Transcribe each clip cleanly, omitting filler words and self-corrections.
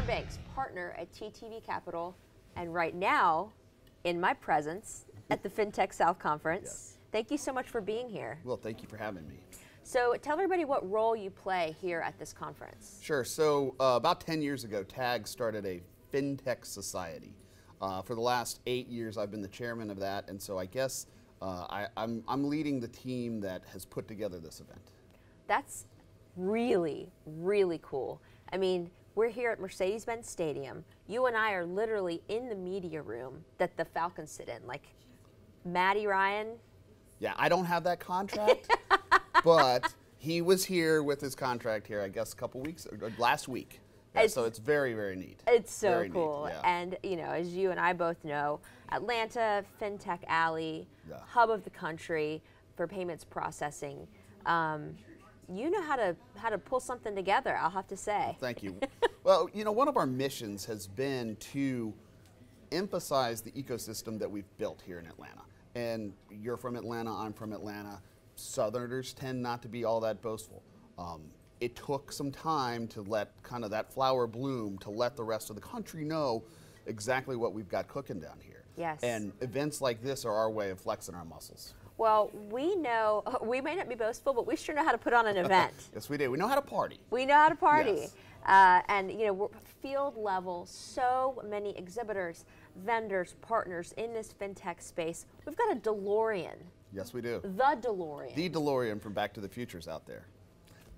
Banks, partner at TTV Capital, and right now, in my presence at the FinTech South Conference. Yes. Thank you so much for being here. Well, thank you for having me. So tell everybody what role you play here at this conference. Sure. So about 10 years ago, TAG started a FinTech Society. For the last 8 years, I've been the chairman of that, and so I guess I'm leading the team that has put together this event. That's really, really cool. I mean, we're here at Mercedes-Benz Stadium. You and I are literally in the media room that the Falcons sit in. Like, Matty Ryan. Yeah, I don't have that contract, but he was here with his contract here, I guess, a couple weeks, or last week. Yeah, so it's very, very neat. It's so very cool. Neat, yeah. And, you know, as you and I both know, Atlanta, FinTech Alley, Yeah. hub of the country for payments processing. You know how to pull something together, I'll have to say. Thank you. Well, you know, one of our missions has been to emphasize the ecosystem that we've built here in Atlanta. And you're from Atlanta, I'm from Atlanta. Southerners tend not to be all that boastful. It took some time to let kind of that flower bloom, to let the rest of the country know exactly what we've got cooking down here. Yes. And events like this are our way of flexing our muscles. Well, we know, we may not be boastful, but we sure know how to put on an event. Yes, we do. We know how to party. We know how to party. Yes. And, you know, we're field level, so many exhibitors, vendors, partners in this FinTech space. We've got a DeLorean. Yes, we do. The DeLorean. The DeLorean from Back to the Future's out there.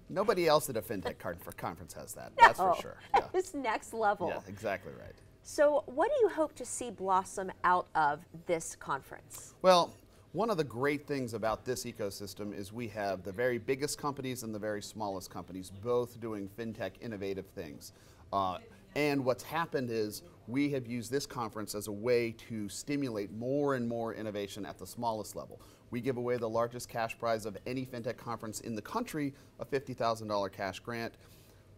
Nobody else at a FinTech conference has that, that's for sure. Yeah. It's next level. Yeah, exactly right. So what do you hope to see blossom out of this conference? Well, one of the great things about this ecosystem is we have the very biggest companies and the very smallest companies both doing FinTech innovative things. And what's happened is we have used this conference as a way to stimulate more and more innovation at the smallest level. We give away the largest cash prize of any FinTech conference in the country, a $50,000 cash grant.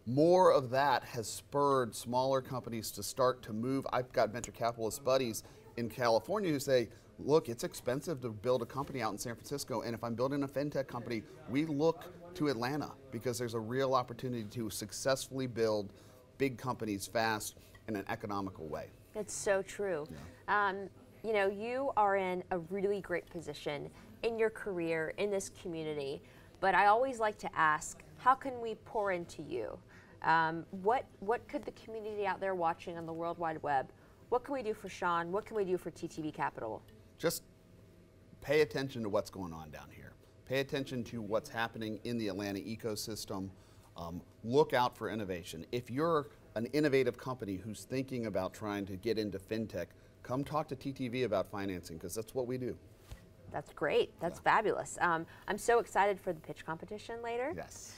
More of that has spurred smaller companies to start to move. I've got venture capitalist buddies in California who say, look, it's expensive to build a company out in San Francisco, and if I'm building a FinTech company, we look to Atlanta because there's a real opportunity to successfully build big companies fast in an economical way. It's so true. Yeah. You know, you are in a really great position in your career, in this community, but I always like to ask, how can we pour into you? What could the community out there watching on the World Wide Web, what can we do for Sean? What can we do for TTV Capital? Just pay attention to what's going on down here. Pay attention to what's happening in the Atlanta ecosystem. Look out for innovation. If you're an innovative company who's thinking about trying to get into FinTech, come talk to TTV about financing, because that's what we do. That's great. That's fabulous. I'm so excited for the pitch competition later. Yes.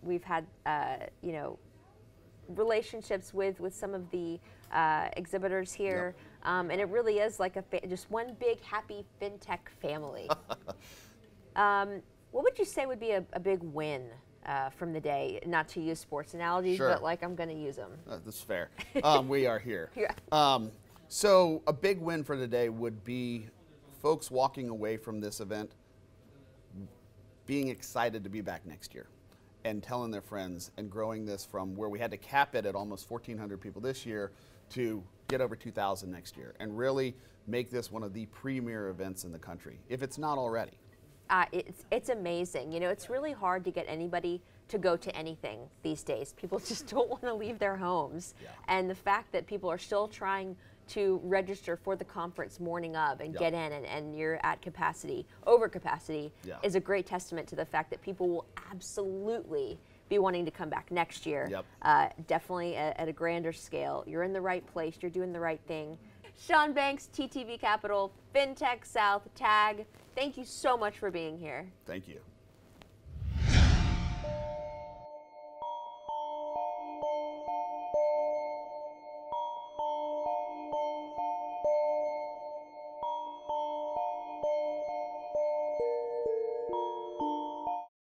We've had, you know, relationships with some of the exhibitors here, and it really is like just one big happy FinTech family. What would you say would be a big win from the day? Not to use sports analogies, Sure. but like I'm going to use them. That's fair. We are here. Yeah. So a big win for today would be folks walking away from this event being excited to be back next year and telling their friends and growing this from where we had to cap it at almost 1,400 people this year to get over 2,000 next year and really make this one of the premier events in the country, if it's not already. It's amazing. You know, it's really hard to get anybody to go to anything these days. People just don't want to leave their homes. Yeah. And the fact that people are still trying to register for the conference morning of and get in and you're at capacity, over capacity, is a great testament to the fact that people will absolutely be wanting to come back next year. Definitely at a grander scale. You're in the right place, you're doing the right thing. Sean Banks, TTV Capital, FinTech South, TAG, thank you so much for being here. Thank you.